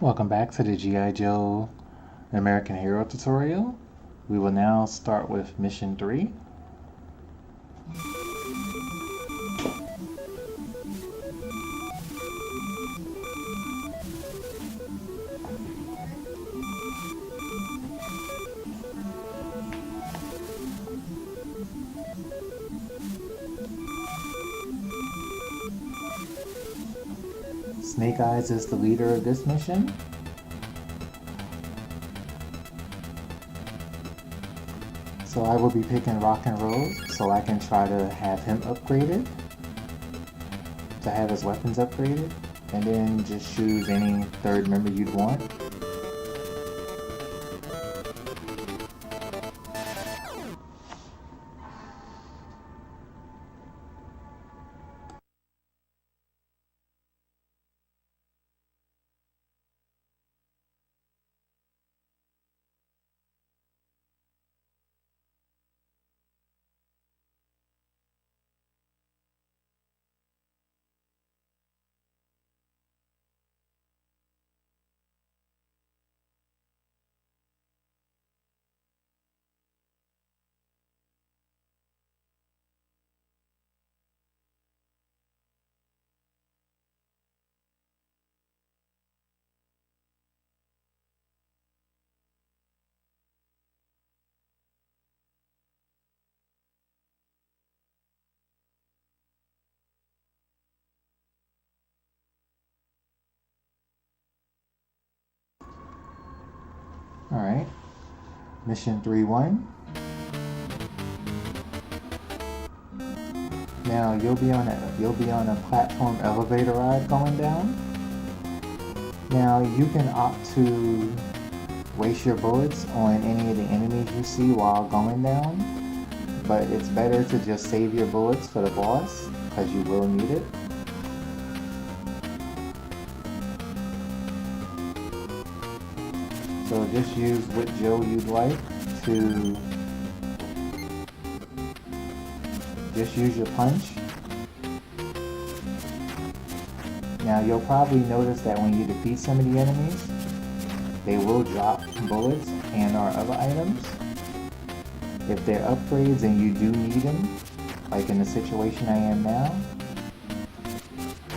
Welcome back to the G.I. Joe American Hero tutorial. We will now start with mission 3. Snake Eyes is the leader of this mission. So I will be picking Rock and Roll so I can try to have him upgraded, to have his weapons upgraded, and then just choose any third member you'd want. Alright, mission 3-1. Now you'll be on a platform elevator ride going down. Now you can opt to waste your bullets on any of the enemies you see while going down, but it's better to just save your bullets for the boss because you will need it. So just use what Joe you'd like to just use your punch. Now you'll probably notice that when you defeat some of the enemies, they will drop bullets and or other items. If they're upgrades and you do need them, like in the situation I am now,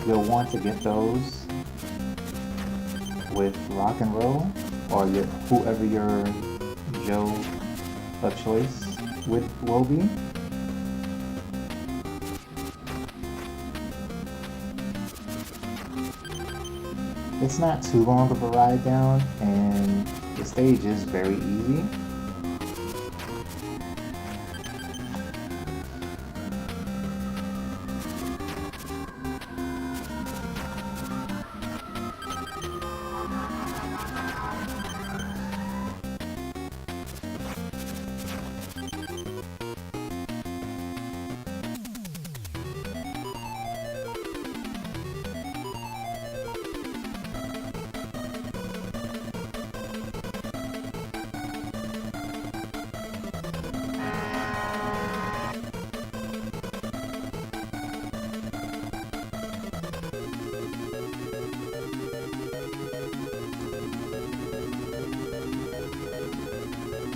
you'll want to get those with Rock and Roll, or whoever your Joe of choice will be. It's not too long of a ride down, and the stage is very easy.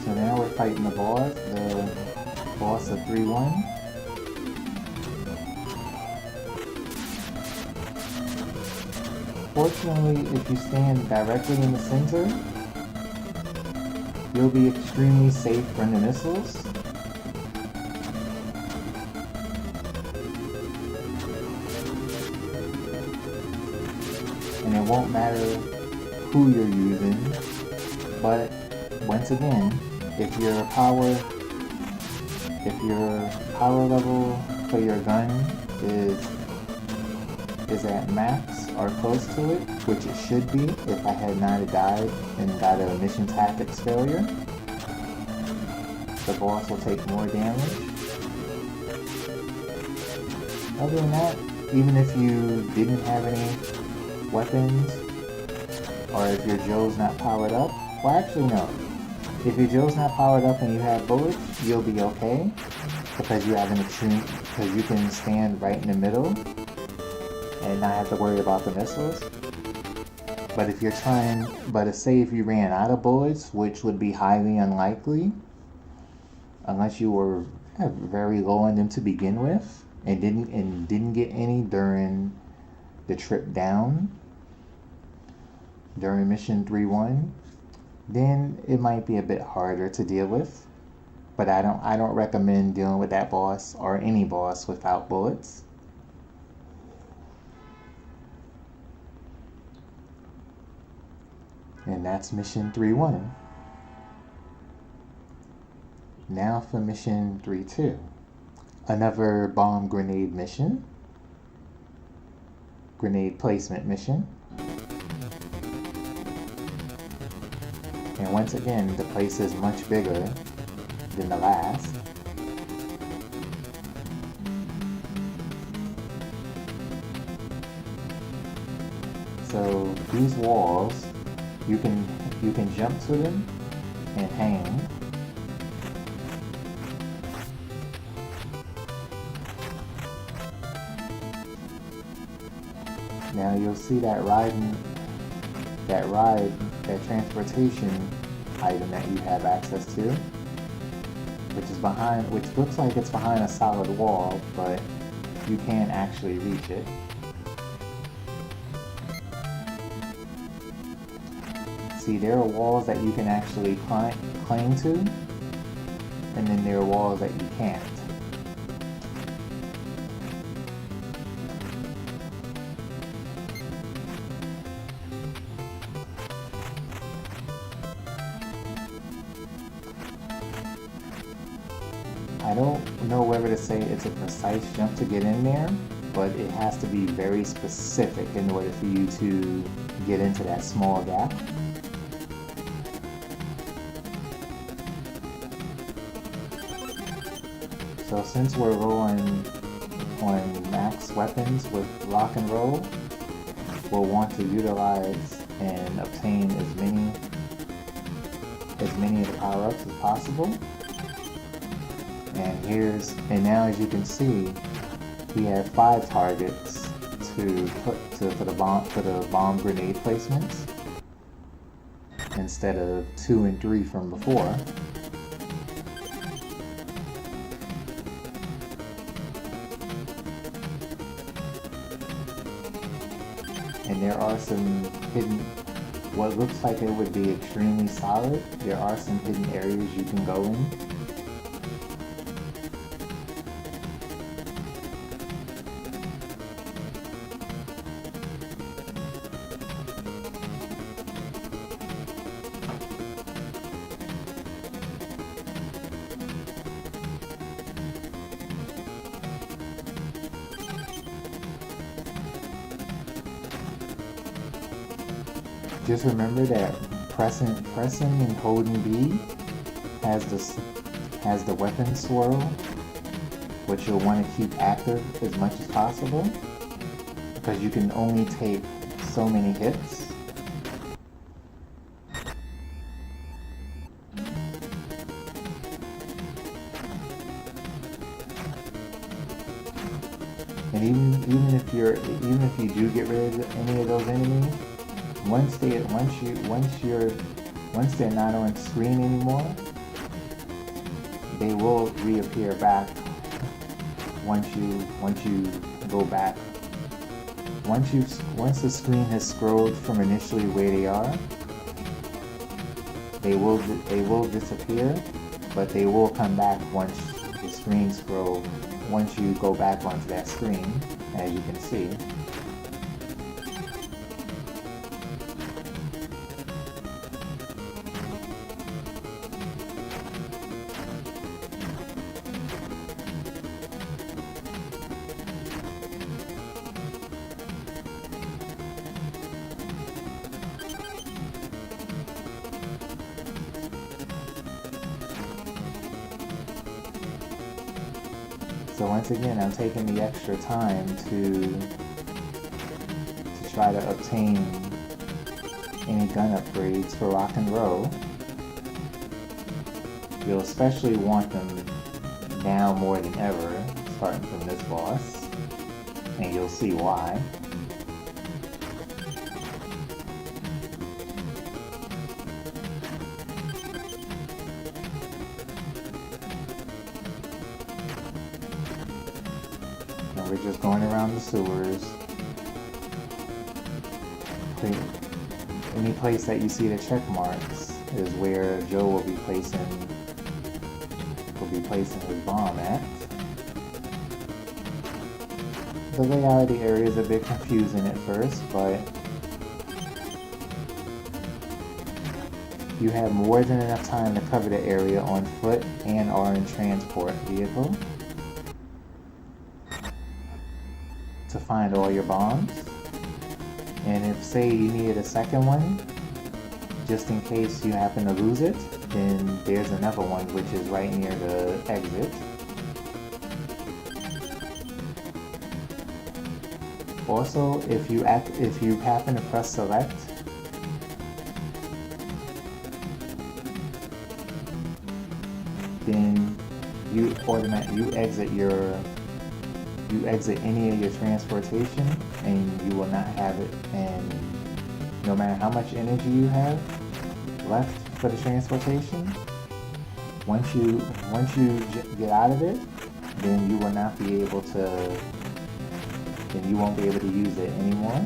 So now we're fighting the boss of 3-1. Fortunately, if you stand directly in the center, you'll be extremely safe from the missiles. And it won't matter who you're using, but once again, if your power level for your gun is at max or close to it, which it should be if I had not died and got a mission tactics failure, the boss will take more damage. Other than that, even if you didn't have any weapons, or if your Joe's not powered up, well actually no. If your Joe's not powered up and you have bullets, you'll be okay because you can stand right in the middle and not have to worry about the missiles. But if you're trying, but say if you ran out of bullets, which would be highly unlikely, unless you were very low on them to begin with, and didn't get any during the trip down, during mission 3-1, then it might be a bit harder to deal with. But I don't recommend dealing with that boss or any boss without bullets. And that's mission 3-1. Now for mission 3-2. Another bomb grenade mission. Grenade placement mission. And once again, the place is much bigger than the last. So these walls, you can jump to them and hang. Now you'll see that transportation item that you have access to, which looks like it's behind a solid wall, but you can't actually reach it. See, there are walls that you can actually cling to, and then there are walls that you can't. I don't know whether to say it's a precise jump to get in there, but it has to be very specific in order for you to get into that small gap. So since we're rolling on max weapons with rock and roll, we'll want to utilize and obtain as many of the power-ups as possible. And now as you can see, we have 5 targets for the bomb grenade placements instead of 2 and 3 from before. And there are some hidden, what looks like it would be extremely solid, there are some hidden areas you can go in. Just remember that pressing and holding B has the weapon swirl, which you'll want to keep active as much as possible, because you can only take so many hits. And even if you do get rid of any of those enemies, once they're not on screen anymore, they will reappear back once you go back. Once the screen has scrolled from initially where they are, they will disappear, but they will come back once the screen scroll. Once you go back onto that screen, as you can see. So once again, I'm taking the extra time to try to obtain any gun upgrades for rock and roll. You'll especially want them now more than ever, starting from this boss, and you'll see why. We're just going around the sewers. Any place that you see the check marks is where Joe will be placing his bomb at. The layout of the area is a bit confusing at first, but you have more than enough time to cover the area on foot and or in transport vehicle to find all your bombs. And if, say, you needed a second one, just in case you happen to lose it, then there's another one which is right near the exit. Also, if you happen to press select, then you exit any of your transportation, and you will not have it. And no matter how much energy you have left for the transportation, once you get out of it, then you will not be able to. Then you won't be able to use it anymore.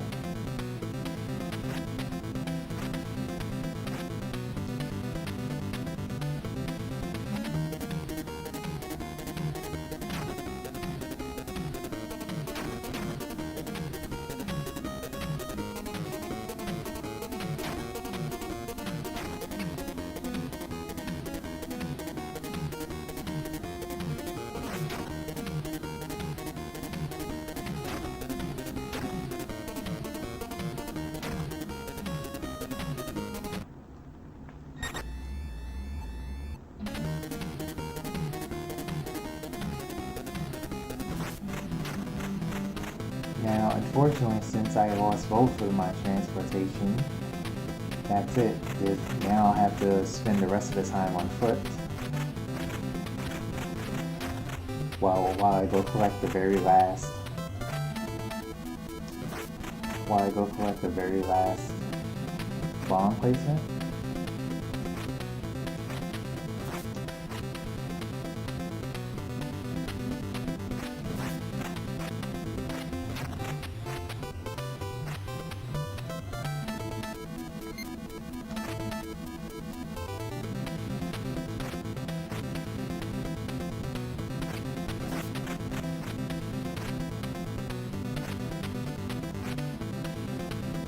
Now, unfortunately, since I lost both of my transportation, that's it. Now I'll have to spend the rest of the time on foot while I go collect the very last bomb placement.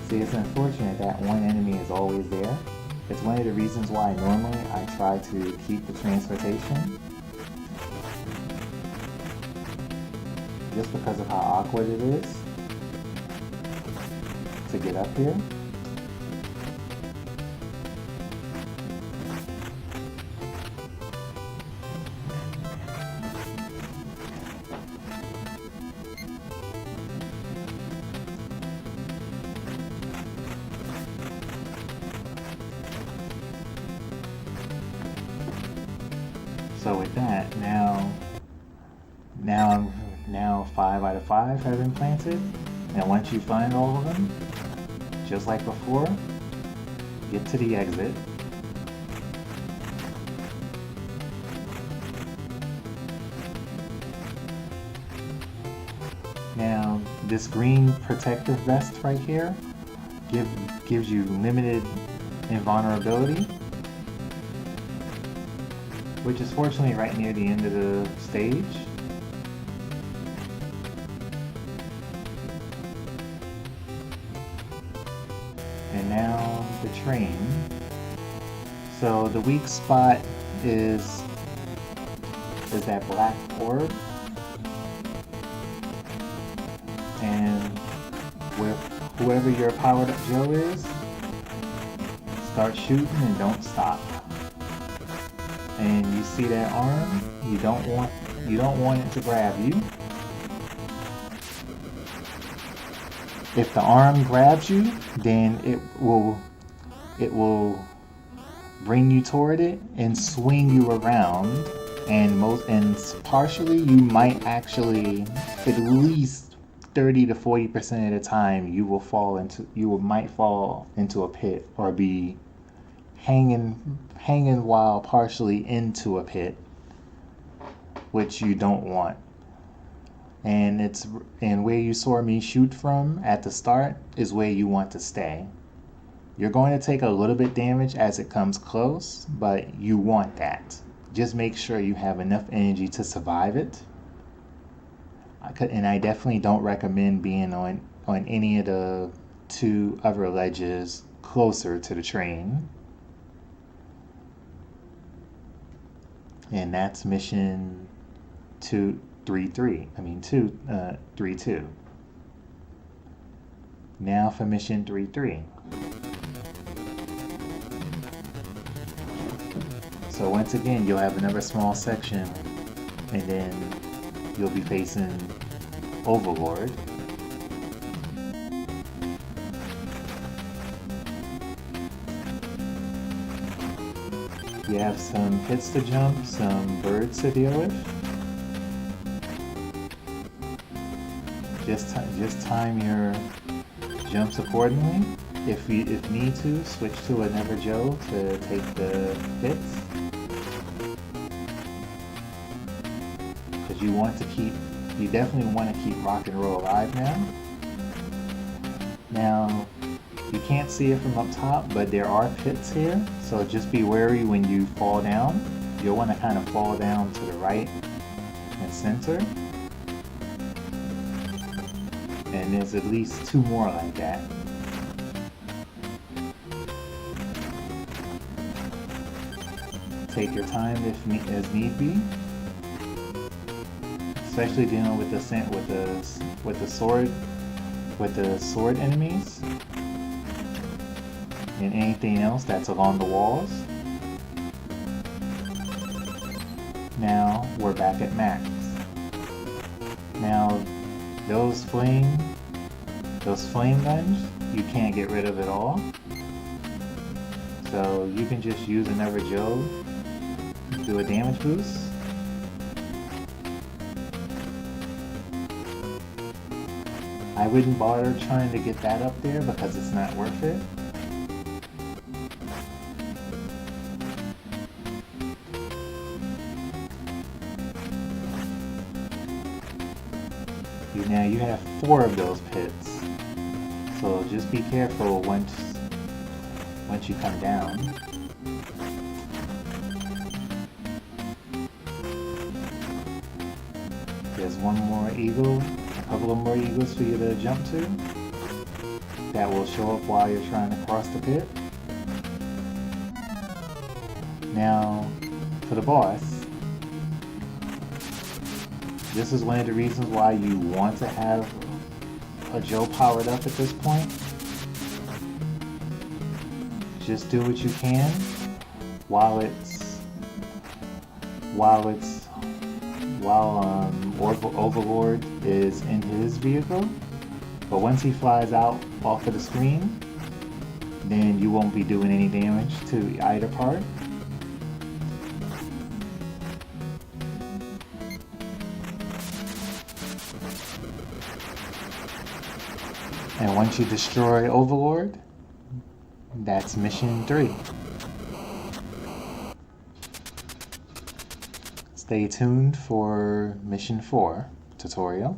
See, it's unfortunate that one enemy is always there. It's one of the reasons why normally I try to keep the transportation. Just because of how awkward it is to get up here. So with that, now 5 out of 5 have been planted, and once you find all of them, just like before, get to the exit. Now, this green protective vest right here gives you limited invulnerability, which is fortunately right near the end of the stage. And now the train. So the weak spot is that black orb. And with whoever your powered up Joe is, start shooting and don't stop. And you see that arm, you don't want it to grab you. If the arm grabs you, then it will bring you toward it and swing you around, and partially you might actually, at least 30 to 40% of the time, you might fall into a pit or be hanging while partially into a pit, which you don't want. and where you saw me shoot from at the start is where you want to stay. You're going to take a little bit damage as it comes close, but you want that. Just make sure you have enough energy to survive it. And I definitely don't recommend being on any of the 2 other ledges closer to the train. And that's mission 232. Now for mission 33. So once again, you'll have another small section, and then you'll be facing Overlord. You have some hits to jump, some birds to deal with. Just time your jumps accordingly. If need to, switch to another Joe to take the hits. Because you definitely want to keep rock and roll alive now. Now, you can't see it from up top, but there are pits here, so just be wary when you fall down. You'll want to kind of fall down to the right and center. And there's at least 2 more like that. Take your time as need be. Especially dealing with the sword enemies and anything else that's along the walls. Now we're back at max. Now those flame guns, you can't get rid of at all. So you can just use another Joe, do a damage boost. I wouldn't bother trying to get that up there because it's not worth it. Now you have 4 of those pits, so just be careful once you come down. There's one more eagle, a couple of more eagles for you to jump to. That will show up while you're trying to cross the pit. Now, for the boss, this is one of the reasons why you want to have a Joe powered up at this point. Just do what you can while Overlord is in his vehicle. But once he flies out off of the screen, then you won't be doing any damage to either part. And once you destroy Overlord, that's mission 3. Stay tuned for mission 4 tutorial.